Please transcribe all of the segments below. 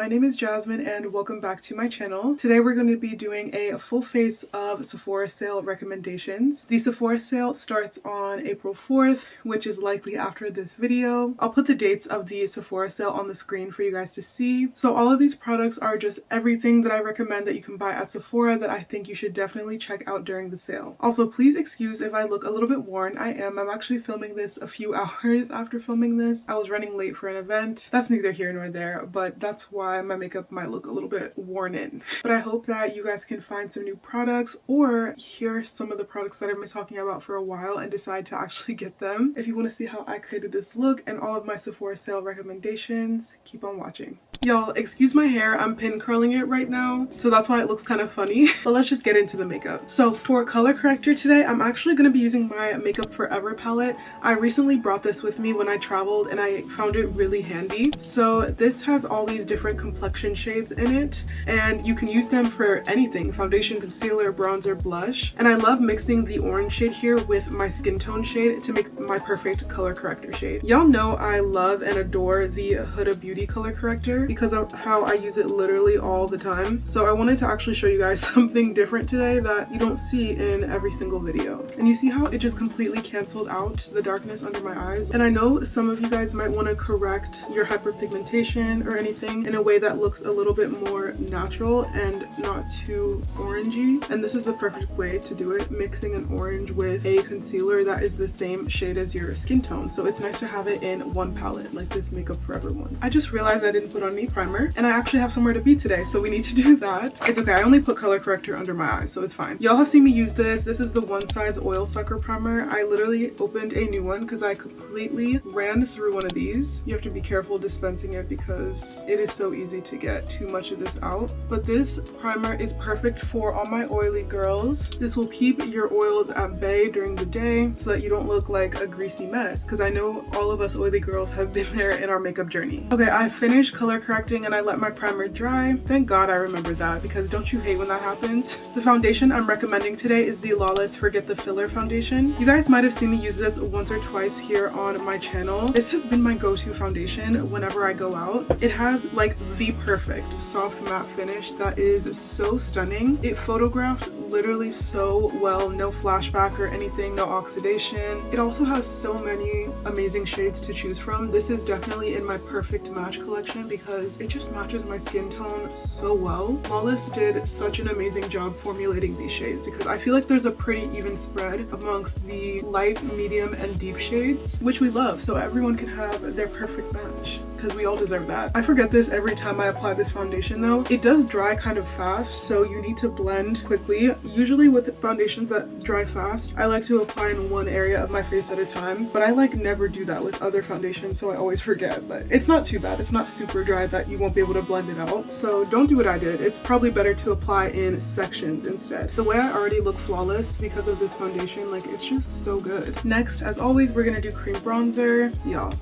name is Jasmine and welcome back to my channel. Today we're going to be doing a full face of Sephora sale recommendations. The Sephora sale starts on April 4th, which is likely after this video. I'll put the dates of the Sephora sale on the screen for you guys to see. So all of these products are just everything that I recommend that you can buy at Sephora that I think you should definitely check out during the sale. Also, please excuse if I look a little bit worn. I'm actually filming this a few hours after filming this. I was running late for an event. That's neither here nor there, but that's why my makeup might look a little bit worn in. But I hope that you guys can find some new products or hear some of the products that I've been talking about for a while and decide to actually get them. If you want to see how I created this look and all of my Sephora sale recommendations, keep on watching. Y'all, excuse my hair, I'm pin curling it right now, so that's why it looks kind of funny. But let's just get into the makeup. So for color corrector today, I'm actually going to be using my Makeup Forever palette. I recently brought this with me when I traveled and I found it really handy. So this has all these different complexion shades in it, and you can use them for anything: foundation, concealer, bronzer, blush. And I love mixing the orange shade here with my skin tone shade to make my perfect color corrector shade. Y'all know I love and adore the Huda Beauty color corrector because of how I use it literally all the time. So I wanted to actually show you guys something different today that you don't see in every single video. And you see how it just completely canceled out the darkness under my eyes? And I know some of you guys might want to correct your hyperpigmentation or anything in a way that looks a little bit more natural and not too orangey. And this is the perfect way to do it, mixing an orange with a concealer that is the same shade as your skin tone. So it's nice to have it in one palette, like this Makeup Forever one. I just realized I didn't put on any primer, and I actually have somewhere to be today, so we need to do that. It's okay, I only put color corrector under my eyes, so it's fine. Y'all have seen me use this. This is the One Size Oil Sucker Primer. I literally opened a new one because I completely ran through one of these. You have to be careful dispensing it because it is so easy to get too much of this out. But this primer is perfect for all my oily girls. This will keep your oils at bay during the day so that you don't look like a greasy mess, because I know all of us oily girls have been there in our makeup journey. Okay, I finished color correcting and I let my primer dry. Thank God I remembered that, because don't you hate when that happens? The foundation I'm recommending today is the LAWLESS Forget the Filler foundation. You guys might have seen me use this once or twice here on my channel. This has been my go-to foundation whenever I go out. It has like the perfect soft matte finish that is so stunning. It photographs literally so well, no flashback or anything, no oxidation. It also has so many amazing shades to choose from. This is definitely in my perfect match collection because it just matches my skin tone so well. LAWLESS did such an amazing job formulating these shades because I feel like there's a pretty even spread amongst the light, medium, and deep shades, which we love, so everyone can have their perfect match because we all deserve that. I forget this every time I apply this foundation though. It does dry kind of fast, so you need to blend quickly. Usually with foundations that dry fast, I like to apply in one area of my face at a time, but I like never do that with other foundations, so I always forget. But it's not too bad. It's not super dry that you won't be able to blend it out, so don't do what I did. It's probably better to apply in sections instead. The way I already look flawless because of this foundation, like, it's just so good. Next, as always, we're gonna do cream bronzer. Y'all,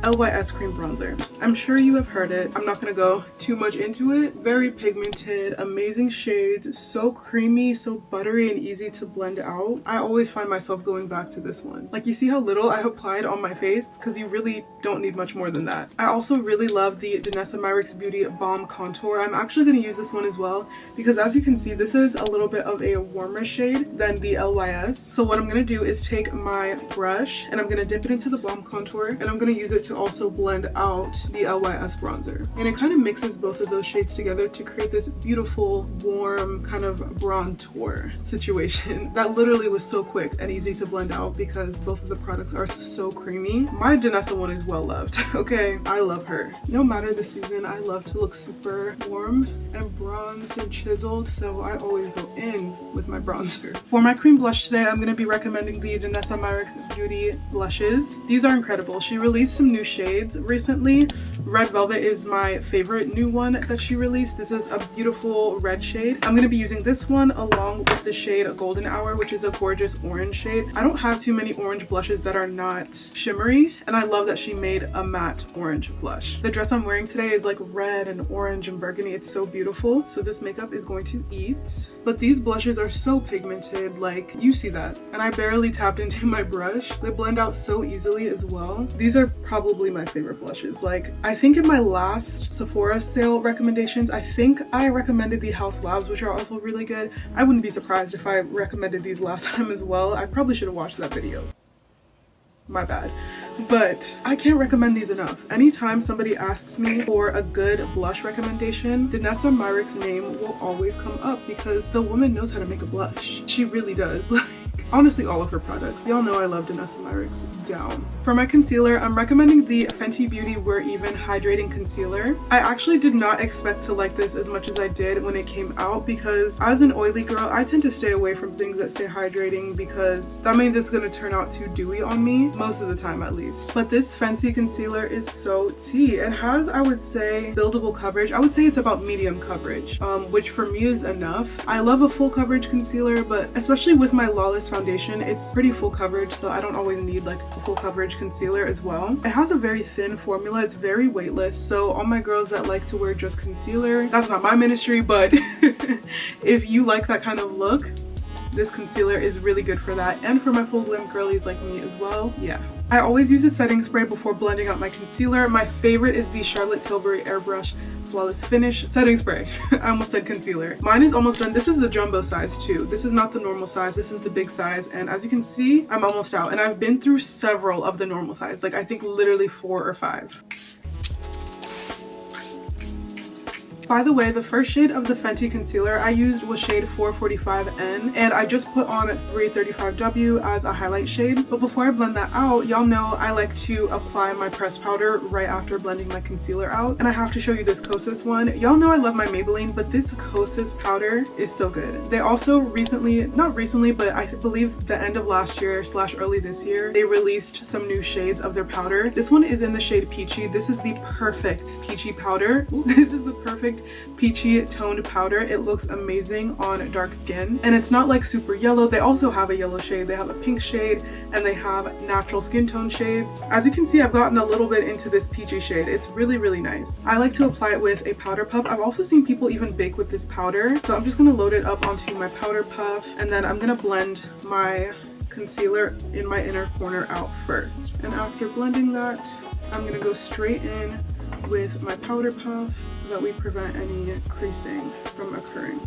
LYS cream bronzer. I'm sure you have heard it. I'm not gonna go too much into it. Very pigmented, amazing shades, so creamy, so buttery and easy to blend out. I always find myself going back to this one. Like, you see how little I applied on my face, because you really don't need much more than that. I also really love the DANESSA MYRICKS Beauty Balm Contour. I'm actually gonna use this one as well because, as you can see, this is a little bit of a warmer shade than the LYS. So what I'm gonna do is take my brush and I'm gonna dip it into the Balm Contour, and I'm gonna use it to also blend out the LYS bronzer. And it kind of mixes both of those shades together to create this beautiful, warm, kind of bronzer situation that literally was so quick and easy to blend out because both of the products are so creamy. My DANESSA one is well loved, okay? I love her. No matter the season, I love to look super warm and bronzed and chiseled, so I always go in with my bronzer. For my cream blush today, I'm going to be recommending the DANESSA MYRICKS Beauty blushes. These are incredible. She released some new shades recently. Red Velvet is my favorite new one that she released. This is a beautiful red shade. I'm going to be using this one along with the shade Golden Hour, which is a gorgeous orange shade. I don't have too many orange blushes that are not shimmery, and I love that she made a matte orange blush. The dress I'm wearing today is like red and orange and burgundy. It's so beautiful. So this makeup is going to eat. But these blushes are so pigmented, like, you see that. And I barely tapped into my brush. They blend out so easily as well. These are probably my favorite blushes. Like, like, I think in my last Sephora sale recommendations, I think I recommended the House Labs, which are also really good. I wouldn't be surprised if I recommended these last time as well. I probably should have watched that video. My bad. But I can't recommend these enough. Anytime somebody asks me for a good blush recommendation, DANESSA MYRICKS' name will always come up because the woman knows how to make a blush. She really does. Like, honestly, all of her products. Y'all know I love DANESSA MYRICKS down. For my concealer, I'm recommending the Fenty Beauty We're Even Hydrating Concealer. I actually did not expect to like this as much as I did when it came out because as an oily girl, I tend to stay away from things that say hydrating because that means it's going to turn out too dewy on me, most of the time at least. But this Fenty concealer is so tea. It has, I would say, buildable coverage. I would say it's about medium coverage, which for me is enough. I love a full coverage concealer, but especially with my LAWLESS foundation, it's pretty full coverage, so I don't always need like a full coverage concealer as well. It has a very thin formula. It's very weightless, so all my girls that like to wear just concealer, that's not my ministry, but if you like that kind of look, this concealer is really good for that, and for my full glam girlies like me as well. Yeah. I always use a setting spray before blending out my concealer. My favorite is the Charlotte Tilbury Airbrush Flawless Finish setting spray. I almost said concealer. Mine is almost done. This is the jumbo size too. This is not the normal size. This is the big size, and as you can see, I'm almost out, and I've been through several of the normal size, like I think literally 4 or 5. By the way, the first shade of the Fenty concealer I used was shade 445N, and I just put on 335W as a highlight shade. But before I blend that out, y'all know I like to apply my pressed powder right after blending my concealer out. And I have to show you this Kosas one. Y'all know I love my Maybelline, but this Kosas powder is so good. They also not recently, but I believe the end of last year / early this year, they released some new shades of their powder. This one is in the shade Peachy. This is the perfect peachy powder. This is the perfect peachy toned powder. It looks amazing on dark skin, and it's not like super yellow. They also have a yellow shade, they have a pink shade, and they have natural skin tone shades. As you can see, I've gotten a little bit into this peachy shade. It's really, really nice. I like to apply it with a powder puff. I've also seen people even bake with this powder, so I'm just gonna load it up onto my powder puff, and then I'm gonna blend my concealer in my inner corner out first. And after blending that, I'm gonna go straight in with my powder puff so that we prevent any creasing from occurring.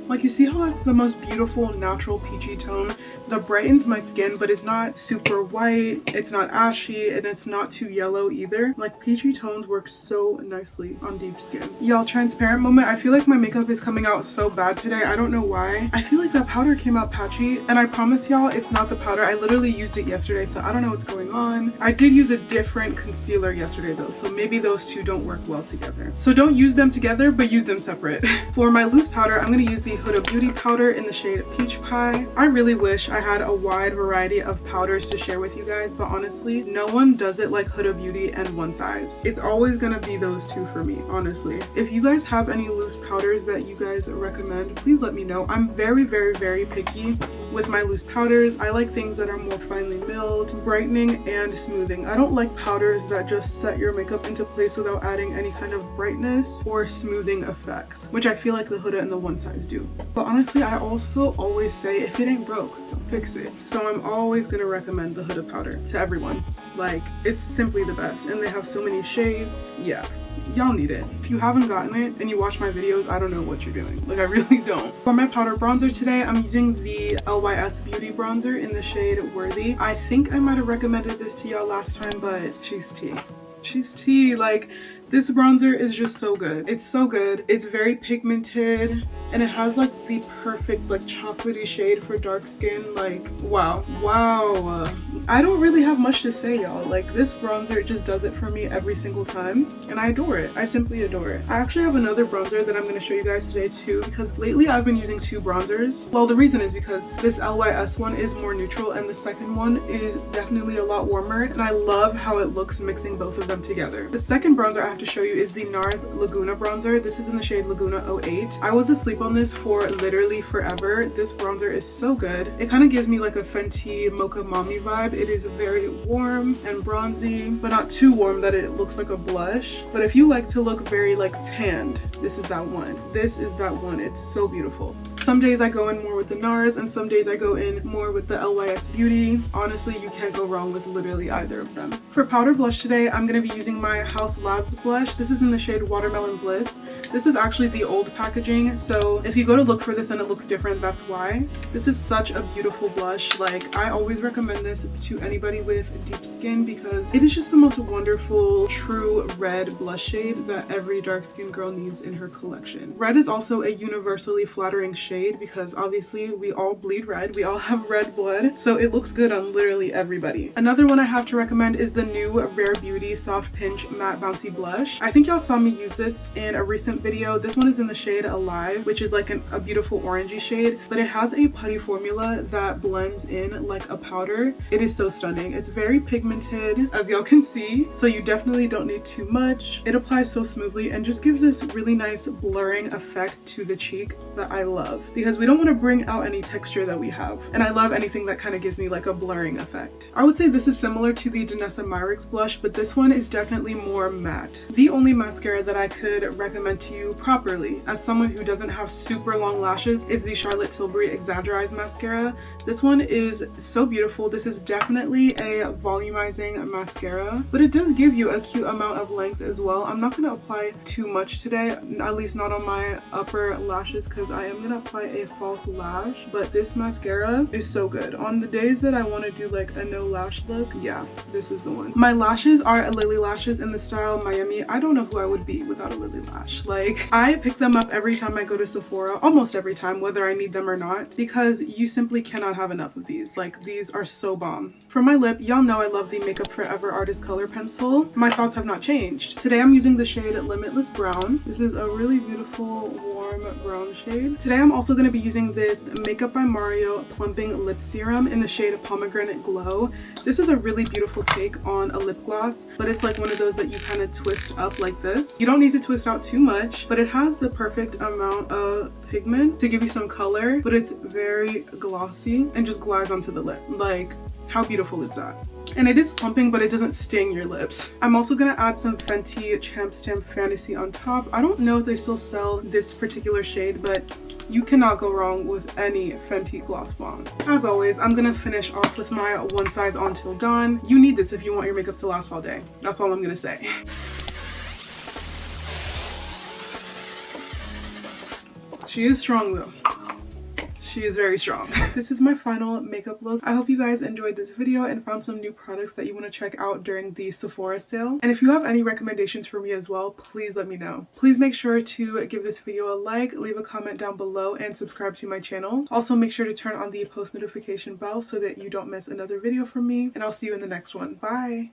Like, you see how that's the most beautiful natural peachy tone that brightens my skin, but it's not super white, it's not ashy, and it's not too yellow either. Like, peachy tones work so nicely on deep skin. Y'all, transparent moment, I feel like my makeup is coming out so bad today. I don't know why. I feel like that powder came out patchy, and I promise y'all it's not the powder. I literally used it yesterday, so I don't know what's going on. I did use a different concealer yesterday though, so maybe those two don't work well together. So don't use them together, but use them separate. For my loose powder, I'm gonna use the Huda Beauty powder in the shade Peach Pie. I really wish I had a wide variety of powders to share with you guys, but honestly, no one does it like Huda Beauty and One Size. It's always gonna be those two for me, honestly. If you guys have any loose powders that you guys recommend, please let me know. I'm very, very, very picky with my loose powders. I like things that are more finely milled, brightening, and smoothing. I don't like powders that just set your makeup into place without adding any kind of brightness or smoothing effects, which I feel like the Huda and the One Size do. But honestly, I also always say, if it ain't broke, don't fix it. So I'm always gonna recommend the Huda powder to everyone. Like, it's simply the best, and they have so many shades. Yeah, y'all need it. If you haven't gotten it and you watch my videos, I don't know what you're doing. Like, I really don't. For my powder bronzer today, I'm using the LYS Beauty bronzer in the shade Worthy. I think I might have recommended this to y'all last time, but she's tea. She's tea. Like, this bronzer is just so good. It's so good. It's very pigmented, and it has like the perfect like chocolatey shade for dark skin. Like, wow. I don't really have much to say, y'all. Like, this bronzer just does it for me every single time, and I adore it. I simply adore it. I actually have another bronzer that I'm going to show you guys today too, because lately I've been using 2 bronzers. Well, the reason is because this LYS one is more neutral, and the second one is definitely a lot warmer, and I love how it looks mixing both of them together. The second bronzer I have to show you is the NARS Laguna bronzer. This is in the shade Laguna 08. I was asleep on this for literally forever. This bronzer is so good. It kind of gives me like a Fenty Mocha Mommy vibe. It is very warm and bronzy, but not too warm that it looks like a blush. But if you like to look very like tanned, this is that one. This is that one. It's so beautiful. Some days I go in more with the NARS and some days I go in more with the LYS Beauty. Honestly, you can't go wrong with literally either of them. For powder blush today, I'm going to be using my House Labs blush. This is in the shade Watermelon Bliss. This is actually the old packaging, so if you go to look for this and it looks different, that's why. This is such a beautiful blush. Like, I always recommend this to anybody with deep skin because it is just the most wonderful true red blush shade that every dark skinned girl needs in her collection. Red is also a universally flattering shade because obviously we all bleed red, we all have red blood, so it looks good on literally everybody. Another one I have to recommend is the new Rare Beauty Soft Pinch Matte Bouncy Blush. I think y'all saw me use this in a recent video. This one is in the shade Alive, which is like a beautiful orangey shade, but it has a putty formula that blends in like a powder. It is so stunning. It's very pigmented, as y'all can see, so you definitely don't need too much. It applies so smoothly and just gives this really nice blurring effect to the cheek that I love because we don't want to bring out any texture that we have, and I love anything that kind of gives me like a blurring effect. I would say this is similar to the DANESSA MYRICKS blush, but this one is definitely more matte. The only mascara that I could recommend to you properly as someone who doesn't have super long lashes is the Charlotte Tilbury Exaggerize mascara. This one is so beautiful. This is definitely a volumizing mascara, but it does give you a cute amount of length as well. I'm not going to apply too much today, at least not on my upper lashes, because I am going to apply a false lash, but this mascara is so good. On the days that I want to do like a no lash look, yeah, this is the one. My lashes are Lily Lashes in the style Miami. I don't know who I would be without a Lily lash. Like, I pick them up every time I go to Sephora, almost every time, whether I need them or not, because you simply cannot have enough of these. Like, these are so bomb. For my lip, y'all know I love the Makeup Forever Artist Color Pencil. My thoughts have not changed. Today I'm using the shade Limitless Brown. This is a really beautiful warm brown shade. Today I'm also going to be using this Makeup by Mario Plumping Lip Serum in the shade Pomegranate Glow. This is a really beautiful take on a lip gloss, but it's like one of those that you kind of twist up like this. You don't need to twist out too much, but it has the perfect amount of pigment to give you some color, but it's very glossy and just glides onto the lip. Like, how beautiful is that? And it is plumping, but it doesn't sting your lips. I'm also gonna add some Fenty Champ Stamp Fantasy on top. I don't know if they still sell this particular shade, but you cannot go wrong with any Fenty Gloss Bomb. As always, I'm gonna finish off with my One Size On Till Dawn. You need this if you want your makeup to last all day. That's all I'm gonna say. She is strong though. She is very strong. This is my final makeup look. I hope you guys enjoyed this video and found some new products that you want to check out during the Sephora sale. And if you have any recommendations for me as well, please let me know. Please make sure to give this video a like, leave a comment down below, and subscribe to my channel. Also, make sure to turn on the post notification bell so that you don't miss another video from me. And I'll see you in the next one. Bye!